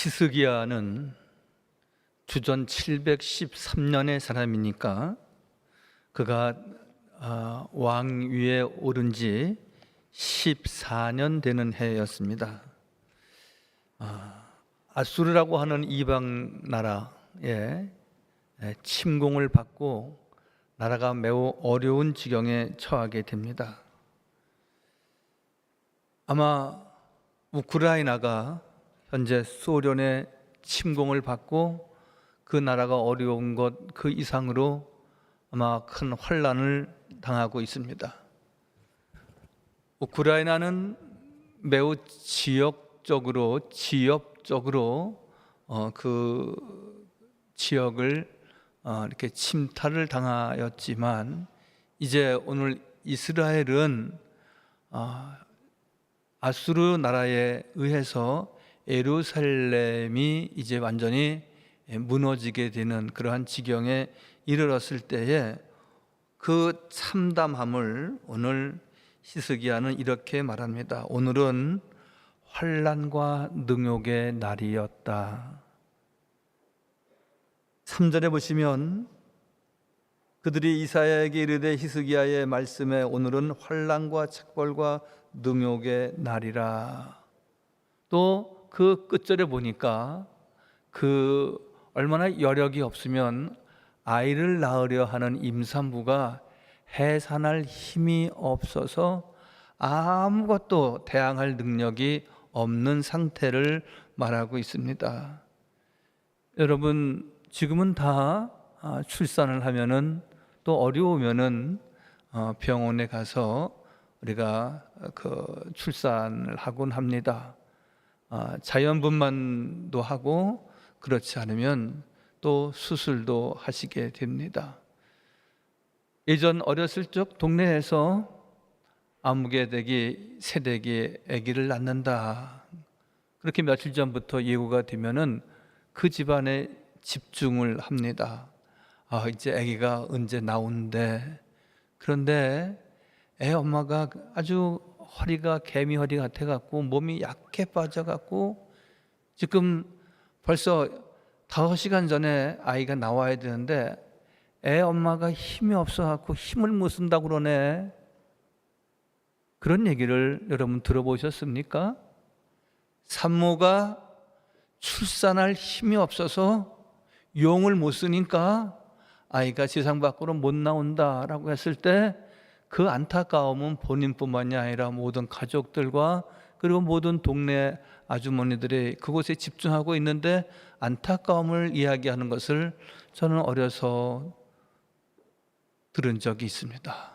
히스기야는 주전 713년의 사람이니까 그가 왕위에 오른 지 14년 되는 해였습니다. 아수르라고 하는 이방 나라에 침공을 받고 나라가 매우 어려운 지경에 처하게 됩니다. 아마 우크라이나가 현재 소련의 침공을 받고 그 나라가 어려운 것 그 이상으로 아마 큰 환란을 당하고 있습니다. 우크라이나는 매우 지역적으로 그 지역을 이렇게 침탈을 당하였지만 이제 오늘 이스라엘은 아수르 나라에 의해서 예루살렘이 이제 완전히 무너지게 되는 그러한 지경에 이르렀을 때에 그 참담함을 오늘 히스기야는 이렇게 말합니다. 오늘은 환난과 능욕의 날이었다. 3절에 보시면 그들이 이사야에게 이르되 히스기야의 말씀에 오늘은 환난과 책벌과 능욕의 날이라. 또 그 끝절에 보니까 그 얼마나 여력이 없으면 아이를 낳으려 하는 임산부가 해산할 힘이 없어서 아무것도 대항할 능력이 없는 상태를 말하고 있습니다. 여러분, 지금은 다 출산을 하면은 또 어려우면은 병원에 가서 우리가 그 출산을 하곤 합니다. 자연분만도 하고 그렇지 않으면 또 수술도 하시게 됩니다. 예전 어렸을 적 동네에서 아무개대기, 새대기 아기를 낳는다. 그렇게 며칠 전부터 예고가 되면은 그 집안에 집중을 합니다. 이제 아기가 언제 나온대. 그런데 애 엄마가 아주 허리가 개미 허리 같아 갖고 몸이 약해 빠져 갖고 지금 벌써 5시간 전에 아이가 나와야 되는데 애 엄마가 힘이 없어 갖고 힘을 못 쓴다고 그러네. 그런 얘기를 여러분 들어보셨습니까? 산모가 출산할 힘이 없어서 용을 못 쓰니까 아이가 세상 밖으로 못 나온다라고 했을 때 그 안타까움은 본인뿐만이 아니라 모든 가족들과 그리고 모든 동네 아주머니들이 그곳에 집중하고 있는데 안타까움을 이야기하는 것을 저는 어려서 들은 적이 있습니다.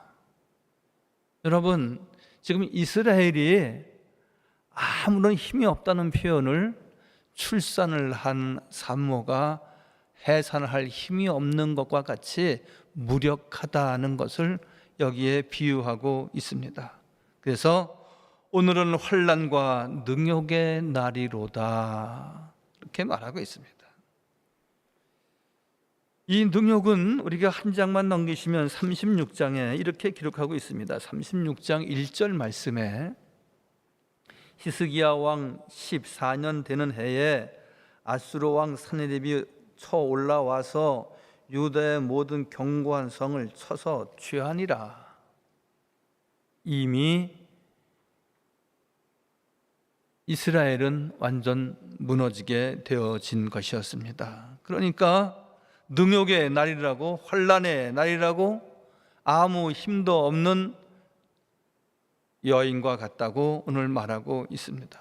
여러분, 지금 이스라엘이 아무런 힘이 없다는 표현을 출산을 한 산모가 해산을 할 힘이 없는 것과 같이 무력하다는 것을 여기에 비유하고 있습니다. 그래서 오늘은 환난과 능욕의 날이로다 이렇게 말하고 있습니다. 이 능욕은 우리가 한 장만 넘기시면 36장에 이렇게 기록하고 있습니다. 36장 1절 말씀에 히스기야 왕 14년 되는 해에 아수르 왕 산헤립이 쳐 올라와서 유다의 모든 견고한 성을 쳐서 취하니라. 이미 이스라엘은 완전 무너지게 되어진 것이었습니다. 그러니까 능욕의 날이라고, 환난의 날이라고, 아무 힘도 없는 여인과 같다고 오늘 말하고 있습니다.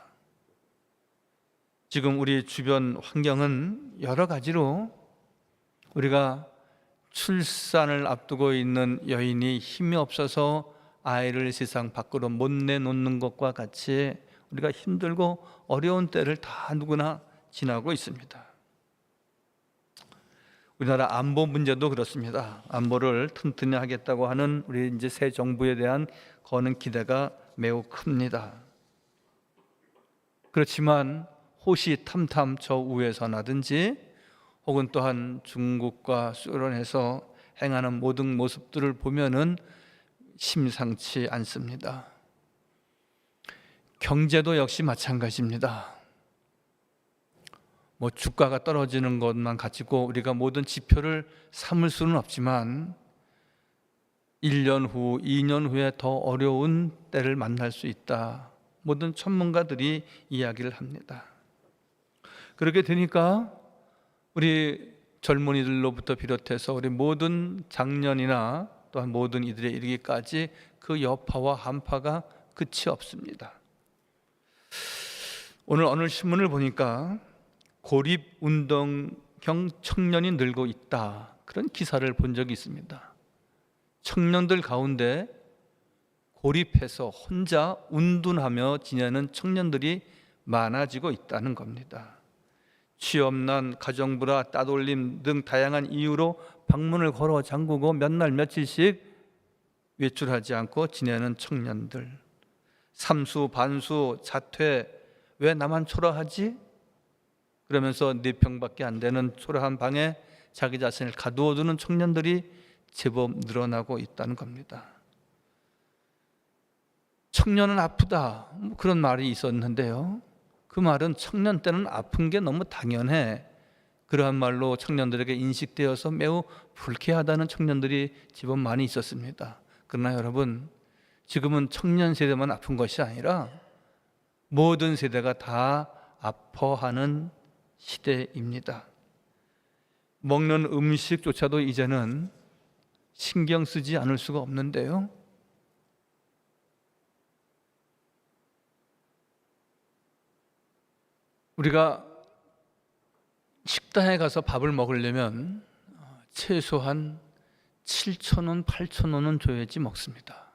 지금 우리 주변 환경은 여러 가지로 우리가 출산을 앞두고 있는 여인이 힘이 없어서 아이를 세상 밖으로 못 내놓는 것과 같이 우리가 힘들고 어려운 때를 다 누구나 지나고 있습니다. 우리나라 안보 문제도 그렇습니다. 안보를 튼튼히 하겠다고 하는 우리 이제 새 정부에 대한 거는 기대가 매우 큽니다. 그렇지만 호시탐탐 저 우에서 나든지 혹은 또한 중국과 소련에서 행하는 모든 모습들을 보면은 심상치 않습니다. 경제도 역시 마찬가지입니다. 뭐 주가가 떨어지는 것만 가지고 우리가 모든 지표를 삼을 수는 없지만 1년 후, 2년 후에 더 어려운 때를 만날 수 있다. 모든 전문가들이 이야기를 합니다. 그렇게 되니까 우리 젊은이들로부터 비롯해서 우리 모든 장년이나 또한 모든 이들에 이르기까지 그 여파와 한파가 끝이 없습니다. 오늘 어느 신문을 보니까 고립운동형 청년이 늘고 있다, 그런 기사를 본 적이 있습니다. 청년들 가운데 고립해서 혼자 운둔하며 지내는 청년들이 많아지고 있다는 겁니다. 취업난, 가정불화, 따돌림 등 다양한 이유로 방문을 걸어 잠그고 몇 날 며칠씩 외출하지 않고 지내는 청년들, 삼수, 반수, 자퇴, 왜 나만 초라하지? 그러면서 4평밖에 안 되는 초라한 방에 자기 자신을 가두어두는 청년들이 제법 늘어나고 있다는 겁니다. 청년은 아프다, 그런 말이 있었는데요, 그 말은 청년 때는 아픈 게 너무 당연해, 그러한 말로 청년들에게 인식되어서 매우 불쾌하다는 청년들이 제법 많이 있었습니다. 그러나 여러분, 지금은 청년 세대만 아픈 것이 아니라 모든 세대가 다 아파하는 시대입니다. 먹는 음식조차도 이제는 신경 쓰지 않을 수가 없는데요, 우리가 식당에 가서 밥을 먹으려면 최소한 7,000원, 8,000원은 줘야지 먹습니다.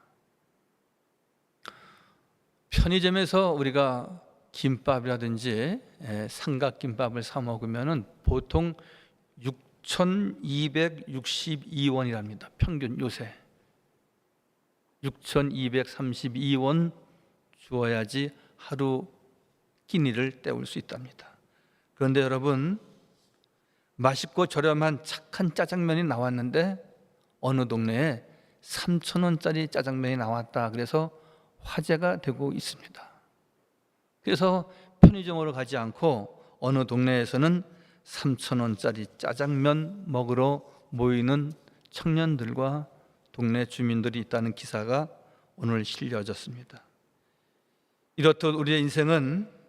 편의점에서 우리가 김밥이라든지 삼각김밥을 사 먹으면 보통 6,262원이랍니다. 평균 요새 6,232원 주어야지 하루 끼니를 때울 수 있답니다. 그런데 여러분, 맛있고 저렴한 착한 짜장면이 나왔는데 어느 동네에 3,000원짜리 짜장면이 나왔다, 그래서 화제가 되고 있습니다. 그래서 편의점으로 가지 않고 어느 동네에서는 3,000원짜리 짜장면 먹으러 모이는 청년들과 동네 주민들이 있다는 기사가 오늘 실려졌습니다. 이렇듯 우리의 인생은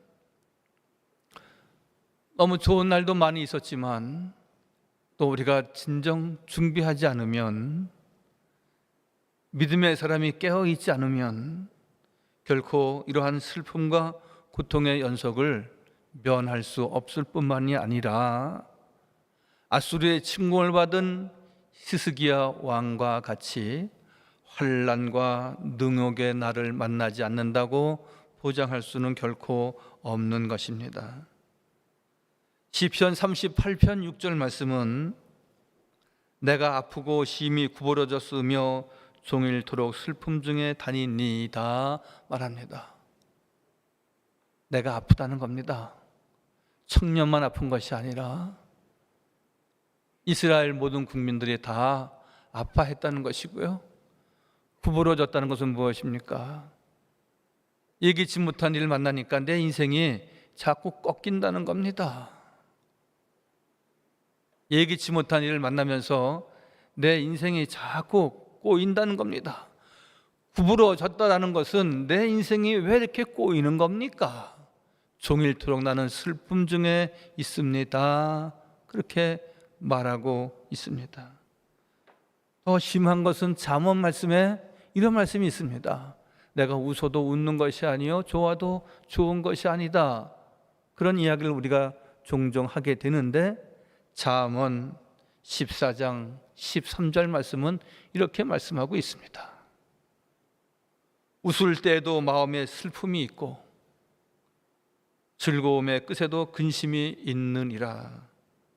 너무 좋은 날도 많이 있었지만 또 우리가 진정 준비하지 않으면, 믿음의 사람이 깨어있지 않으면 결코 이러한 슬픔과 고통의 연속을 면할 수 없을 뿐만이 아니라 아수르의 침공을 받은 히스기야 왕과 같이 환난과 능욕의 날을 만나지 않는다고 보장할 수는 결코 없는 것입니다. 시편 38편 6절 말씀은 내가 아프고 심히 구부러졌으며 종일토록 슬픔 중에 다니니다 말합니다. 내가 아프다는 겁니다. 청년만 아픈 것이 아니라 이스라엘 모든 국민들이 다 아파했다는 것이고요, 구부러졌다는 것은 무엇입니까? 예기치 못한 일을 만나니까 내 인생이 자꾸 꺾인다는 겁니다. 예기치 못한 일을 만나면서 내 인생이 자꾸 꼬인다는 겁니다. 구부러졌다는 것은 내 인생이 왜 이렇게 꼬이는 겁니까? 종일토록 나는 슬픔 중에 있습니다, 그렇게 말하고 있습니다. 더 심한 것은 잠언 말씀에 이런 말씀이 있습니다. 내가 웃어도 웃는 것이 아니요 좋아도 좋은 것이 아니다, 그런 이야기를 우리가 종종 하게 되는데 잠언 14장 13절 말씀은 이렇게 말씀하고 있습니다. 웃을 때에도 마음에 슬픔이 있고 즐거움의 끝에도 근심이 있느니라,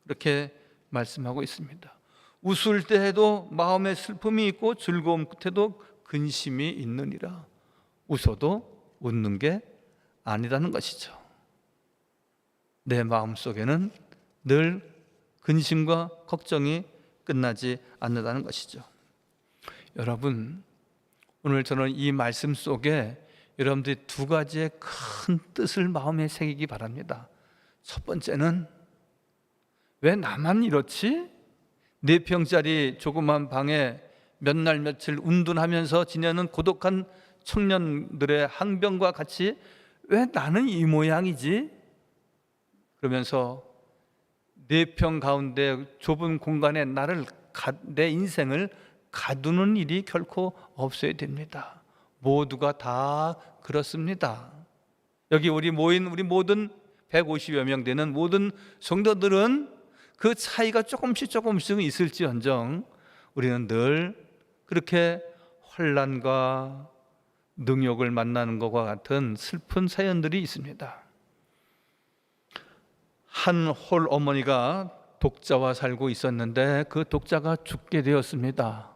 이렇게 말씀하고 있습니다. 웃을 때에도 마음에 슬픔이 있고 즐거움 끝에도 근심이 있느니라. 웃어도 웃는 게 아니라는 것이죠. 내 마음속에는 늘 근심과 걱정이 끝나지 않는다는 것이죠. 여러분, 오늘 저는 이 말씀 속에 여러분들이 2가지의 큰 뜻을 마음에 새기기 바랍니다. 첫 번째는 왜 나만 이렇지? 4평짜리 조그만 방에 몇 날 며칠 운둔하면서 지내는 고독한 청년들의 항변과 같이 왜 나는 이 모양이지? 그러면서 4평 가운데 좁은 공간에 내 인생을 가두는 일이 결코 없어야 됩니다. 모두가 다 그렇습니다. 여기 우리 모든 150여 명 되는 모든 성도들은 그 차이가 조금씩 있을지언정 우리는 늘 그렇게 환난과 능욕을 만나는 것과 같은 슬픈 사연들이 있습니다. 한 홀 어머니가 독자와 살고 있었는데 그 독자가 죽게 되었습니다.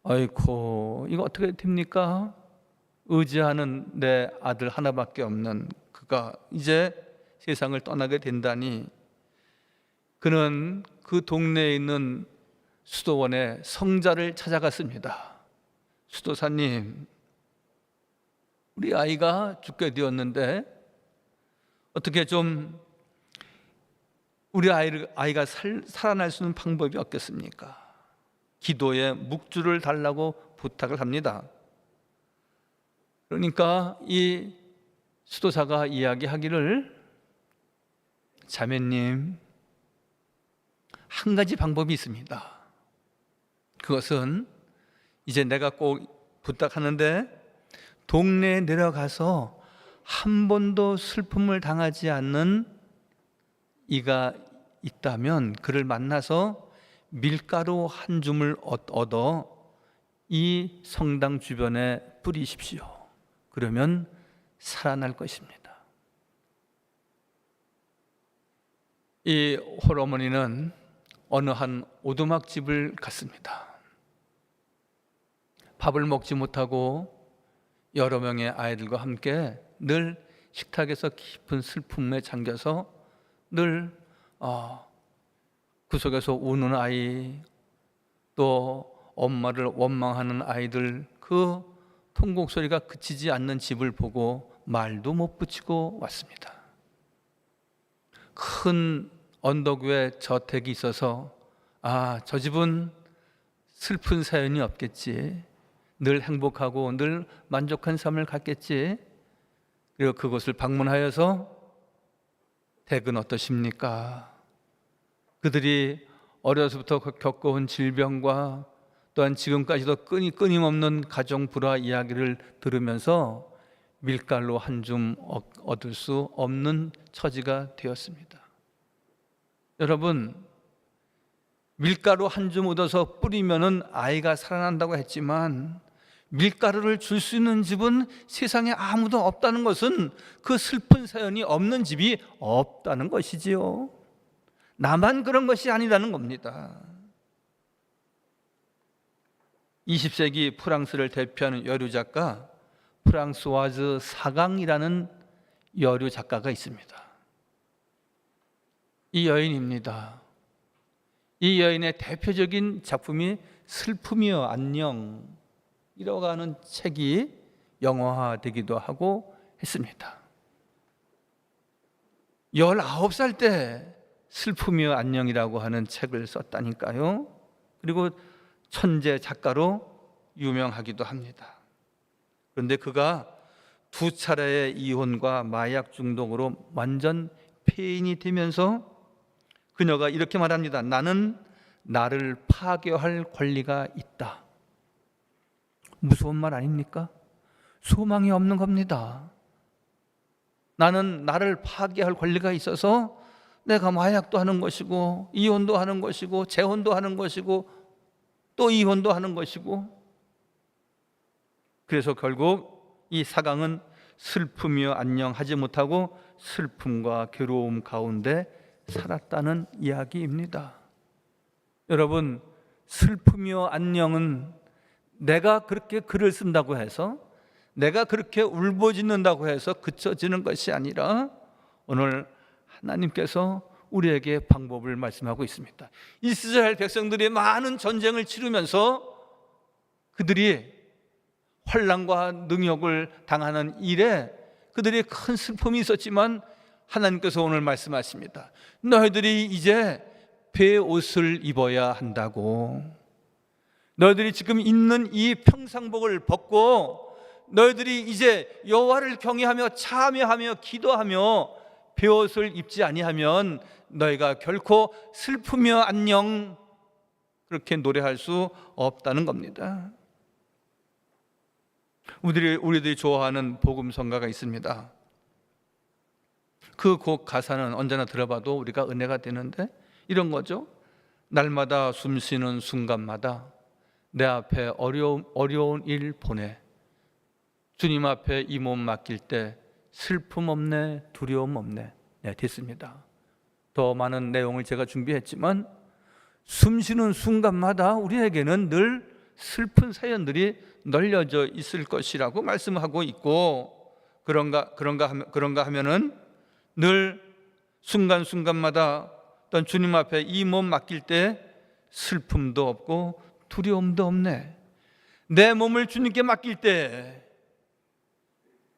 아이고, 이거 어떻게 됩니까? 의지하는 내 아들 하나밖에 없는 그가 이제 세상을 떠나게 된다니, 그는 그 동네에 있는 수도원의 성자를 찾아갔습니다. 수도사님, 우리 아이가 죽게 되었는데 어떻게 좀 우리 아이가 살아날 수 있는 방법이 없겠습니까? 기도에 묵주를 달라고 부탁을 합니다. 그러니까 이 수도사가 이야기하기를, 자매님, 한 가지 방법이 있습니다. 그것은 이제 내가 꼭 부탁하는데 동네에 내려가서 한 번도 슬픔을 당하지 않는 이가 있다면 그를 만나서 밀가루 한 줌을 얻어 이 성당 주변에 뿌리십시오. 그러면 살아날 것입니다. 이 홀어머니는 어느 한 오두막집을 갔습니다. 밥을 먹지 못하고 여러 명의 아이들과 함께 늘 식탁에서 깊은 슬픔에 잠겨서 늘 구석에서 우는 아이, 또 엄마를 원망하는 아이들, 그 통곡 소리가 그치지 않는 집을 보고 말도 못 붙이고 왔습니다. 큰 언덕 위에 저택이 있어서 저 집은 슬픈 사연이 없겠지, 늘 행복하고 늘 만족한 삶을 갖겠지. 그리고 그곳을 방문하여서 댁은 어떠십니까? 그들이 어려서부터 겪어온 질병과 또한 지금까지도 끊임없는 가정 불화 이야기를 들으면서 밀가루 한 줌 얻을 수 없는 처지가 되었습니다. 여러분, 밀가루 한 줌 얻어서 뿌리면은 아이가 살아난다고 했지만 밀가루를 줄 수 있는 집은 세상에 아무도 없다는 것은 그 슬픈 사연이 없는 집이 없다는 것이지요. 나만 그런 것이 아니라는 겁니다. 20세기 프랑스를 대표하는 여류 작가 프랑스와즈 사강이라는 여류 작가가 있습니다. 이 여인입니다. 이 여인의 대표적인 작품이 슬픔이여 안녕 이라고 하는 책이 영화화되기도 하고 했습니다. 19살 때 슬픔이여 안녕이라고 하는 책을 썼다니까요. 그리고 천재 작가로 유명하기도 합니다. 그런데 그가 2차례의 이혼과 마약 중독으로 완전 폐인이 되면서 그녀가 이렇게 말합니다. 나는 나를 파괴할 권리가 있다. 무서운 말 아닙니까? 소망이 없는 겁니다. 나는 나를 파괴할 권리가 있어서 내가 마약도 하는 것이고 이혼도 하는 것이고 재혼도 하는 것이고 또 이혼도 하는 것이고, 그래서 결국 이 사강은 슬픔이여 안녕하지 못하고 슬픔과 괴로움 가운데 살았다는 이야기입니다. 여러분, 슬픔이여 안녕은 내가 그렇게 글을 쓴다고 해서, 내가 그렇게 울부짖는다고 해서 그쳐지는 것이 아니라 오늘 하나님께서 우리에게 방법을 말씀하고 있습니다. 이스라엘 백성들이 많은 전쟁을 치르면서 그들이 환난과 능욕을 당하는 일에 그들이 큰 슬픔이 있었지만 하나님께서 오늘 말씀하십니다. 너희들이 이제 베옷을 입어야 한다고. 너희들이 지금 입는 이 평상복을 벗고 너희들이 이제 여호와를 경외하며 참여하며 기도하며 베옷을 입지 아니하면 너희가 결코 슬프며 안녕 그렇게 노래할 수 없다는 겁니다. 우리들이 좋아하는 복음성가가 있습니다. 그 곡 가사는 언제나 들어봐도 우리가 은혜가 되는데 이런 거죠. 날마다 숨쉬는 순간마다 내 앞에 어려운 일 보내. 주님 앞에 이 몸 맡길 때 슬픔 없네, 두려움 없네. 네, 됐습니다. 더 많은 내용을 제가 준비했지만 숨쉬는 순간마다 우리에게는 늘 슬픈 사연들이 널려져 있을 것이라고 말씀하고 있고, 그런가 하면은 늘 순간순간마다 어떤 주님 앞에 이 몸 맡길 때 슬픔도 없고 두려움도 없네. 내 몸을 주님께 맡길 때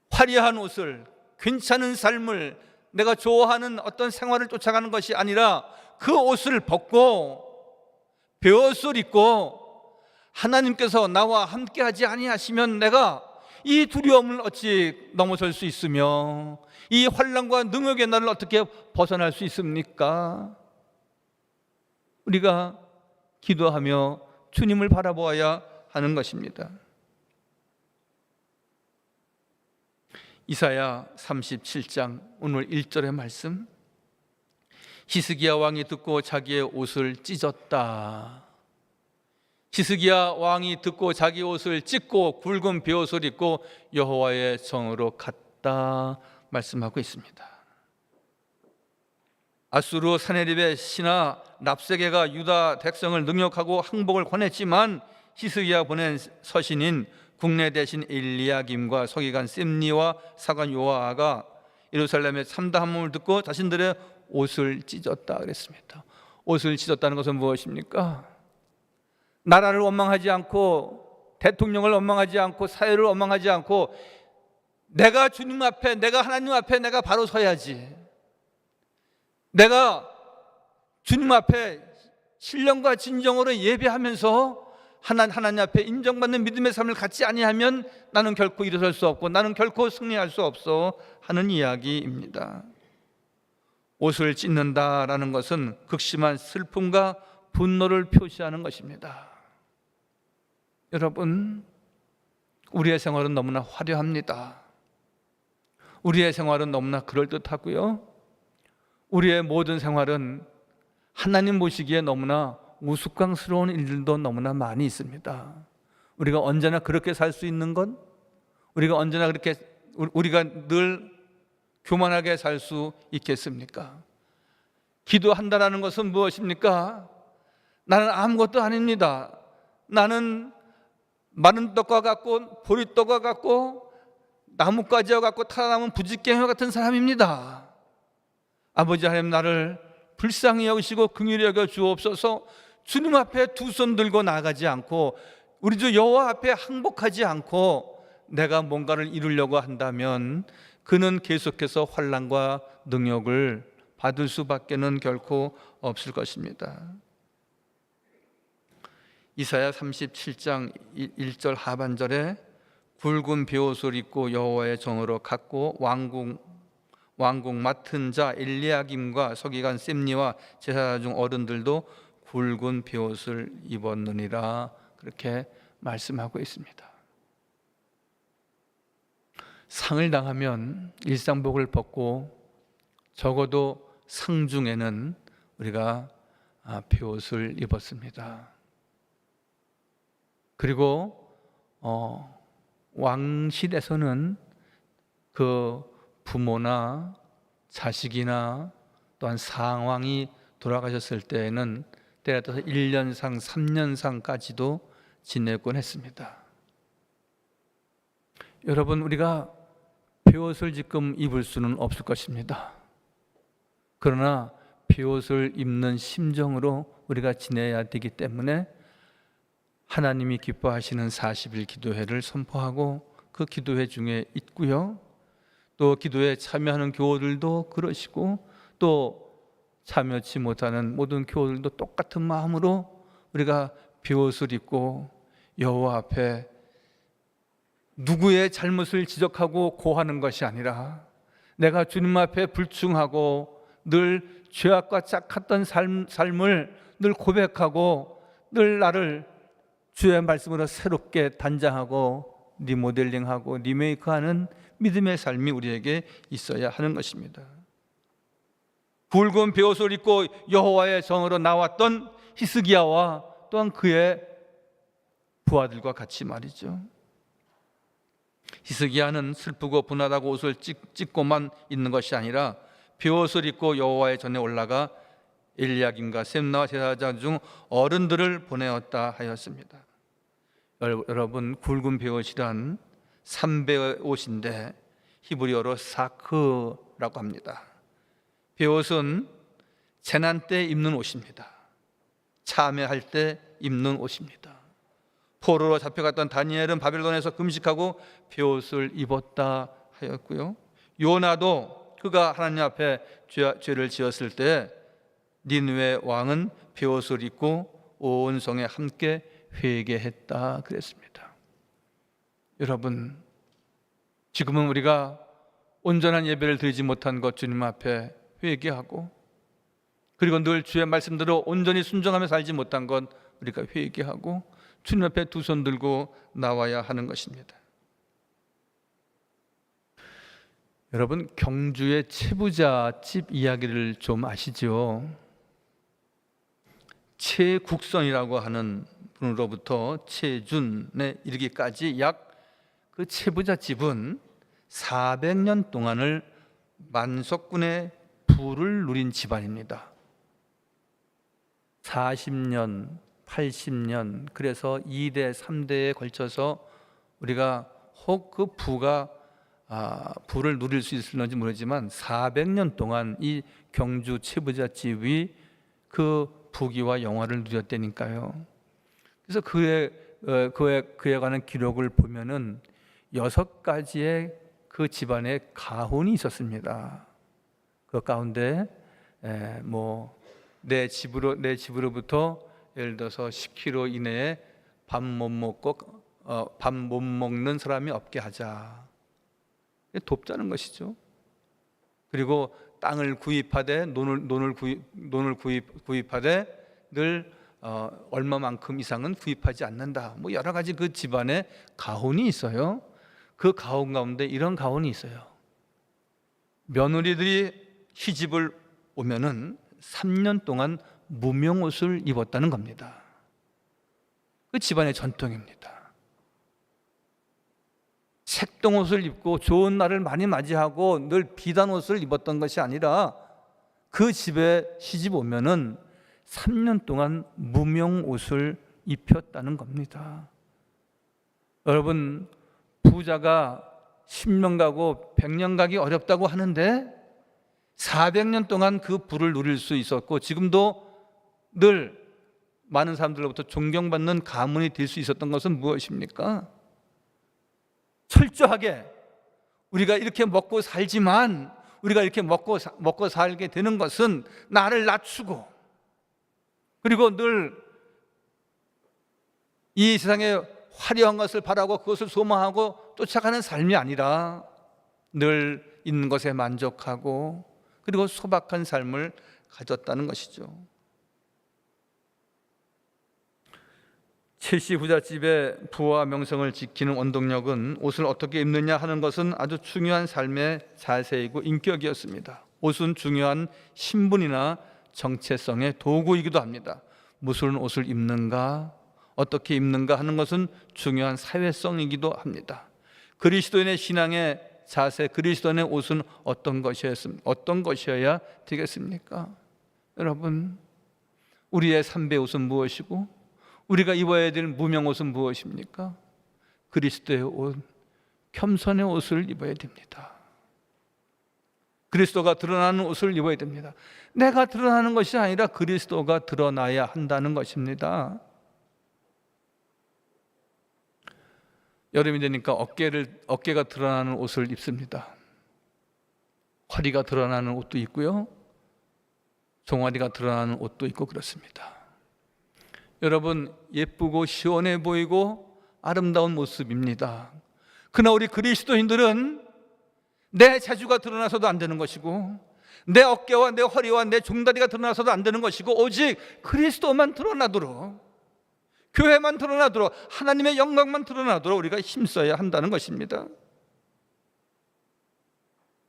화려한 옷을, 괜찮은 삶을, 내가 좋아하는 어떤 생활을 쫓아가는 것이 아니라 그 옷을 벗고 베옷을 입고 하나님께서 나와 함께하지 아니하시면 내가 이 두려움을 어찌 넘어설 수 있으며 이 환난과 능욕의 날을 어떻게 벗어날 수 있습니까? 우리가 기도하며 주님을 바라보아야 하는 것입니다. 이사야 37장 오늘 1절의 말씀, 히스기야 왕이 듣고 자기의 옷을 찢었다. 히스기야 왕이 듣고 자기 옷을 찢고 굵은 베옷을 입고 여호와의 성으로 갔다 말씀하고 있습니다. 아수르 사네립의 신하 랍세게가 유다 백성을 능욕하고 항복을 권했지만 히스기야 보낸 서신인 국내 대신 엘리야김과 서기관 셈니와 사관 요아가 예루살렘의 참담함을 듣고 자신들의 옷을 찢었다 그랬습니다. 옷을 찢었다는 것은 무엇입니까? 나라를 원망하지 않고 대통령을 원망하지 않고 사회를 원망하지 않고 내가 주님 앞에, 내가 하나님 앞에 내가 바로 서야지. 내가 주님 앞에 신령과 진정으로 예배하면서 하나님 앞에 인정받는 믿음의 삶을 갖지 아니하면 나는 결코 일어설 수 없고 나는 결코 승리할 수 없어 하는 이야기입니다. 옷을 찢는다라는 것은 극심한 슬픔과 분노를 표시하는 것입니다. 여러분, 우리의 생활은 너무나 화려합니다. 우리의 생활은 너무나 그럴듯하고요, 우리의 모든 생활은 하나님 보시기에 너무나 우스꽝스러운 일들도 너무나 많이 있습니다. 우리가 언제나 그렇게 살 수 있는 건, 우리가 언제나 그렇게 우리가 늘 교만하게 살 수 있겠습니까? 기도한다라는 것은 무엇입니까? 나는 아무것도 아닙니다. 나는 마른 떡과 같고 보리떡과 같고 나뭇가지와 같고 타다남은 부직갱이와 같은 사람입니다. 아버지 하나님, 나를 불쌍히 여기시고 긍휼히 여겨 주옵소서. 주님 앞에 두 손 들고 나가지 않고 우리 주 여호와 앞에 항복하지 않고 내가 뭔가를 이루려고 한다면 그는 계속해서 환난과 능욕을 받을 수밖에는 결코 없을 것입니다. 이사야 37장 1절 하반절에 굵은 베옷을 입고 여호와의 정으로 갔고 왕궁 맡은 자 엘리야김과 서기관 셈니와 제사장 중 어른들도 굵은 베옷을 입었느니라, 그렇게 말씀하고 있습니다. 상을 당하면 일상복을 벗고 적어도 상중에는 우리가 베옷을 입었습니다. 그리고 왕실에서는 그 부모나 자식이나 또한 상왕이 돌아가셨을 때에는 때에 따라서 1년상 3년상까지도 지내곤 했습니다. 여러분, 우리가 베옷을 지금 입을 수는 없을 것입니다. 그러나 베옷을 입는 심정으로 우리가 지내야 되기 때문에 하나님이 기뻐하시는 40일 기도회를 선포하고 그 기도회 중에 있고요, 또 기도에 참여하는 교우들도 그러시고 또 참여치 못하는 모든 교우들도 똑같은 마음으로 우리가 비옷을 입고 여호와 앞에 누구의 잘못을 지적하고 고하는 것이 아니라 내가 주님 앞에 불충하고 늘 죄악과 짝했던 삶을 늘 고백하고 늘 나를 주의 말씀으로 새롭게 단장하고 리모델링하고 리메이크하는 믿음의 삶이 우리에게 있어야 하는 것입니다. 굵은 베옷을 입고 여호와의 성으로 나왔던 히스기야와 또한 그의 부하들과 같이 말이죠. 히스기야는 슬프고 분하다고 옷을 찢고만 있는 것이 아니라 베옷을 입고 여호와의 전에 올라가 엘리야김과 셈나와 제사장 중 어른들을 보내었다 하였습니다. 여러분, 굵은 베옷이란 삼배 옷인데 히브리어로 사크라고 합니다. 베옷은 재난 때 입는 옷입니다. 참회할 때 입는 옷입니다. 포로로 잡혀갔던 다니엘은 바벨론에서 금식하고 베옷을 입었다 하였고요. 요나도 그가 하나님 앞에 죄를 지었을 때 니느웨 왕은 베옷을 입고 온 성에 함께 회개했다 그랬습니다. 여러분, 지금은 우리가 온전한 예배를 드리지 못한 것 주님 앞에 회개하고, 그리고 늘 주의 말씀대로 온전히 순종하며 살지 못한 것 우리가 회개하고 주님 앞에 두 손 들고 나와야 하는 것입니다. 여러분, 경주의 채부잣집 이야기를 좀 아시죠? 채국선이라고 하는 분으로부터 채준에 이르기까지 약 그 채부잣집은 400년 동안을 만석군의 부를 누린 집안입니다. 40년, 80년, 그래서 2대, 3대에 걸쳐서 우리가 혹 그 부가 부를 누릴 수 있을는지 모르지만 400년 동안 이 경주 채부잣집이 그 부귀와 영화를 누렸다니까요. 그래서 그에 관한 기록을 보면은 6가지의 그 집안에 가훈이 있었습니다. 그 가운데 내 집으로부터 예를 들어서 10km 이내에 밥 못 먹는 사람이 없게 하자. 돕자는 것이죠. 그리고 땅을 구입하되 논을 구입하되 늘 얼마만큼 이상은 구입하지 않는다. 여러 가지 그 집안에 가훈이 있어요. 그 가훈 가운데 이런 가훈이 있어요. 며느리들이 시집을 오면은 3년 동안 무명옷을 입었다는 겁니다. 그 집안의 전통입니다. 색동옷을 입고 좋은 날을 많이 맞이하고 늘 비단 옷을 입었던 것이 아니라 그 집에 시집 오면은 3년 동안 무명옷을 입혔다는 겁니다. 여러분, 부자가 10년 가고 100년 가기 어렵다고 하는데 400년 동안 그 부를 누릴 수 있었고 지금도 늘 많은 사람들로부터 존경받는 가문이 될 수 있었던 것은 무엇입니까? 철저하게 우리가 이렇게 먹고 살지만 우리가 이렇게 먹고 살게 되는 것은 나를 낮추고, 그리고 늘 이 세상에 화려한 것을 바라고 그것을 소망하고 쫓아가는 삶이 아니라 늘 있는 것에 만족하고 그리고 소박한 삶을 가졌다는 것이죠. 첼시 부잣집의 부와 명성을 지키는 원동력은 옷을 어떻게 입느냐 하는 것은 아주 중요한 삶의 자세이고 인격이었습니다. 옷은 중요한 신분이나 정체성의 도구이기도 합니다. 무슨 옷을 입는가, 어떻게 입는가 하는 것은 중요한 사회성이기도 합니다. 그리스도인의 신앙의 자세, 그리스도인의 옷은 어떤 것이어야 되겠습니까? 여러분, 우리의 삼배 옷은 무엇이고 우리가 입어야 될 무명 옷은 무엇입니까? 그리스도의 옷, 겸손의 옷을 입어야 됩니다. 그리스도가 드러나는 옷을 입어야 됩니다. 내가 드러나는 것이 아니라 그리스도가 드러나야 한다는 것입니다. 여름이 되니까 어깨가 드러나는 옷을 입습니다. 허리가 드러나는 옷도 있고요, 종아리가 드러나는 옷도 있고 그렇습니다. 여러분, 예쁘고 시원해 보이고 아름다운 모습입니다. 그러나 우리 그리스도인들은 내 자주가 드러나서도 안 되는 것이고, 내 어깨와 내 허리와 내 종다리가 드러나서도 안 되는 것이고, 오직 그리스도만 드러나도록, 교회만 드러나도록, 하나님의 영광만 드러나도록 우리가 힘써야 한다는 것입니다.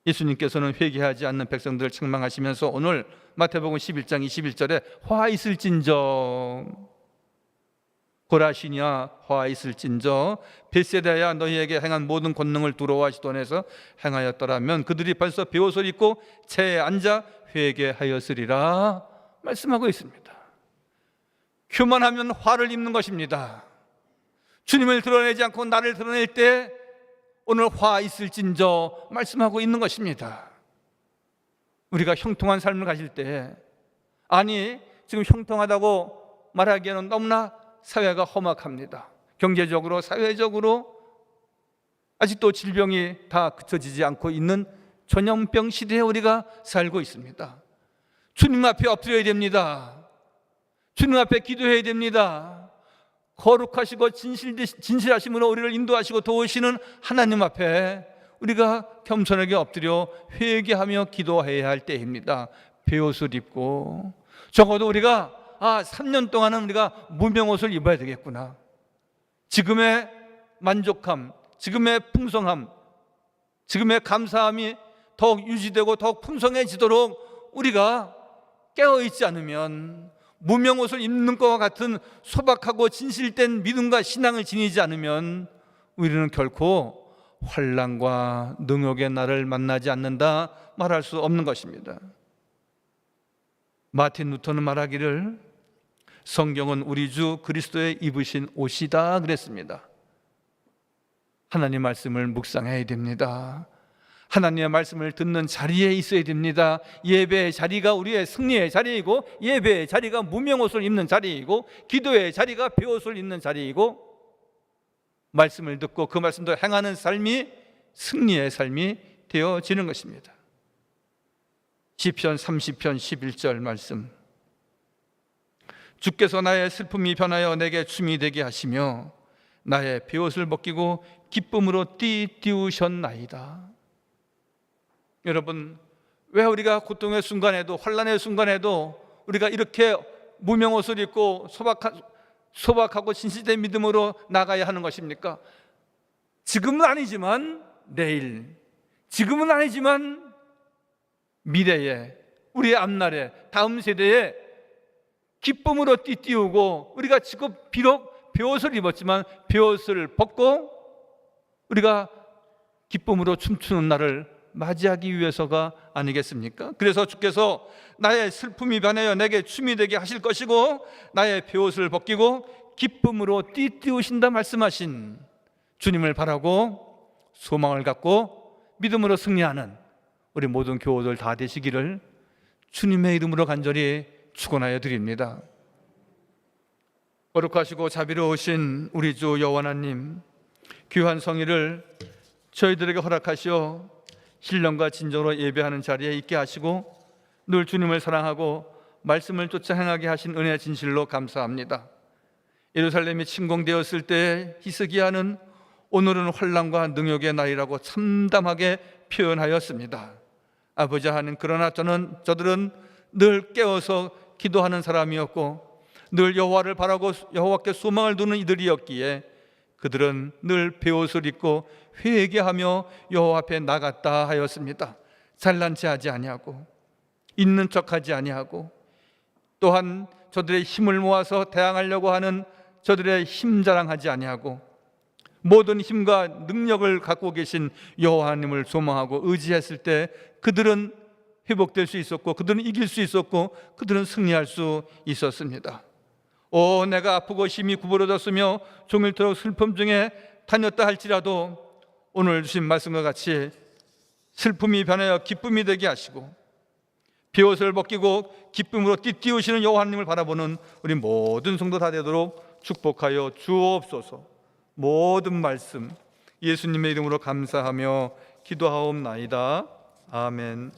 예수님께서는 회개하지 않는 백성들을 책망하시면서 오늘 마태복음 11장 21절에 화 있을진저, 고라시냐 화 있을진저, 벳세다야 너희에게 행한 모든 권능을 두로와 시돈에서 행하였더라면 그들이 벌써 베옷을 입고 채에 앉아 회개하였으리라 말씀하고 있습니다. 교만하면 화를 입는 것입니다. 주님을 드러내지 않고 나를 드러낼 때 오늘 화 있을진저 말씀하고 있는 것입니다. 우리가 형통한 삶을 가질 때, 아니 지금 형통하다고 말하기에는 너무나 사회가 험악합니다. 경제적으로, 사회적으로 아직도 질병이 다 그쳐지지 않고 있는 전염병 시대에 우리가 살고 있습니다. 주님 앞에 엎드려야 됩니다. 주님 앞에 기도해야 됩니다. 거룩하시고 진실하심으로 우리를 인도하시고 도우시는 하나님 앞에 우리가 겸손하게 엎드려 회개하며 기도해야 할 때입니다. 베옷을 입고, 적어도 우리가 3년 동안은 우리가 무명옷을 입어야 되겠구나, 지금의 만족함, 지금의 풍성함, 지금의 감사함이 더욱 유지되고 더욱 풍성해지도록 우리가 깨어있지 않으면, 무명옷을 입는 것과 같은 소박하고 진실된 믿음과 신앙을 지니지 않으면 우리는 결코 환난과 능욕의 날을 만나지 않는다 말할 수 없는 것입니다. 마틴 루터는 말하기를 성경은 우리 주 그리스도의 입으신 옷이다 그랬습니다. 하나님 말씀을 묵상해야 됩니다. 하나님의 말씀을 듣는 자리에 있어야 됩니다. 예배의 자리가 우리의 승리의 자리이고, 예배의 자리가 무명옷을 입는 자리이고, 기도의 자리가 베옷을 입는 자리이고, 말씀을 듣고 그 말씀대로 행하는 삶이 승리의 삶이 되어지는 것입니다. 시편 30편 11절 말씀, 주께서 나의 슬픔이 변하여 내게 춤이 되게 하시며 나의 베옷을 벗기고 기쁨으로 띠띠우셨나이다. 여러분, 왜 우리가 고통의 순간에도, 환난의 순간에도 우리가 이렇게 무명옷을 입고 소박하고 진실된 믿음으로 나가야 하는 것입니까? 지금은 아니지만 내일, 지금은 아니지만 미래에, 우리의 앞날에, 다음 세대에 기쁨으로 띠띠우고, 우리가 지금 비록 베옷을 입었지만 베옷을 벗고 우리가 기쁨으로 춤추는 날을 맞이하기 위해서가 아니겠습니까? 그래서 주께서 나의 슬픔이 변하여 내게 춤이 되게 하실 것이고 나의 베옷을 벗기고 기쁨으로 띠띠우신다 말씀하신 주님을 바라고 소망을 갖고 믿음으로 승리하는 우리 모든 교우들 다 되시기를 주님의 이름으로 간절히 축원하여 드립니다. 거룩하시고 자비로우신 우리 주 여호와 하나님, 귀한 성의를 저희들에게 허락하시어 신령과 진정으로 예배하는 자리에 있게 하시고 늘 주님을 사랑하고 말씀을 쫓아 행하게 하신 은혜 진실로 감사합니다. 예루살렘이 침공되었을 때 히스기야는 오늘은 환난과 능욕의 날이라고 참담하게 표현하였습니다. 아버지 하나님, 그러나 저들은 늘 깨어서 기도하는 사람이었고 늘 여호와를 바라고 여호와께 소망을 두는 이들이었기에 그들은 늘 베옷을 입고 회개하며 여호와 앞에 나갔다 하였습니다. 잘난 체 하지 아니하고 있는 척하지 아니하고, 또한 저들의 힘을 모아서 대항하려고 하는 저들의 힘 자랑하지 아니하고 모든 힘과 능력을 갖고 계신 여호와 하나님을 소망하고 의지했을 때 그들은 회복될 수 있었고 그들은 이길 수 있었고 그들은 승리할 수 있었습니다. 내가 아프고 힘이 구부러졌으며 종일토록 슬픔 중에 다녔다 할지라도 오늘 주신 말씀과 같이 슬픔이 변하여 기쁨이 되게 하시고 베옷을 벗기고 기쁨으로 띠띠우시는 여호와 하나님을 바라보는 우리 모든 성도 다 되도록 축복하여 주옵소서. 모든 말씀 예수님의 이름으로 감사하며 기도하옵나이다. 아멘.